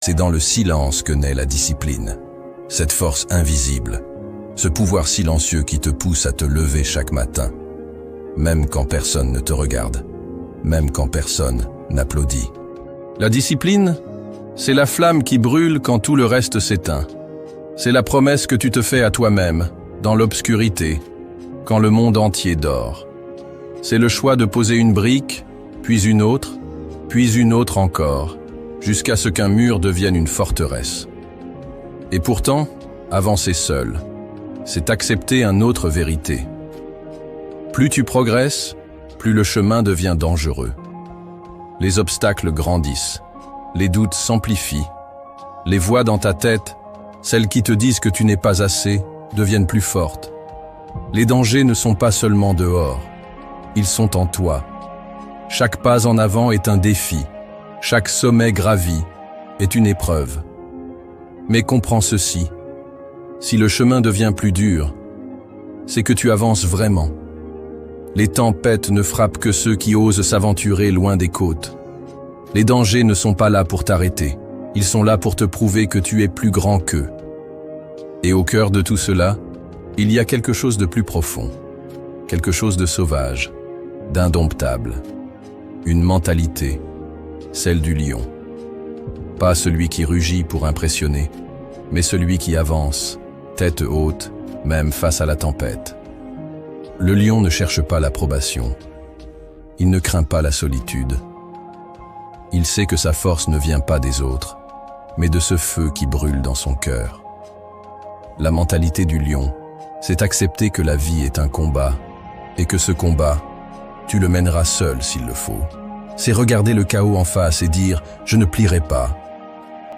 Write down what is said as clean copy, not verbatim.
C'est dans le silence que naît la discipline. Cette force invisible, ce pouvoir silencieux qui te pousse à te lever chaque matin, même quand personne ne te regarde, même quand personne n'applaudit. La discipline, c'est la flamme qui brûle quand tout le reste s'éteint. C'est la promesse que tu te fais à toi-même, dans l'obscurité, quand le monde entier dort. C'est le choix de poser une brique, puis une autre encore, jusqu'à ce qu'un mur devienne une forteresse. Et pourtant, avancer seul, c'est accepter une autre vérité. Plus tu progresses, plus le chemin devient dangereux. Les obstacles grandissent, les doutes s'amplifient, les voix dans ta tête, celles qui te disent que tu n'es pas assez, deviennent plus fortes. Les dangers ne sont pas seulement dehors, ils sont en toi. Chaque pas en avant est un défi, chaque sommet gravi est une épreuve. Mais comprends ceci, si le chemin devient plus dur, c'est que tu avances vraiment. Les tempêtes ne frappent que ceux qui osent s'aventurer loin des côtes. Les dangers ne sont pas là pour t'arrêter, ils sont là pour te prouver que tu es plus grand qu'eux. Et au cœur de tout cela, il y a quelque chose de plus profond, quelque chose de sauvage, d'indomptable. Une mentalité, celle du lion. Pas celui qui rugit pour impressionner, mais celui qui avance, tête haute, même face à la tempête. Le lion ne cherche pas l'approbation. Il ne craint pas la solitude. Il sait que sa force ne vient pas des autres, mais de ce feu qui brûle dans son cœur. La mentalité du lion, c'est accepter que la vie est un combat, et que ce combat, tu le mèneras seul s'il le faut. C'est regarder le chaos en face et dire « je ne plierai pas ».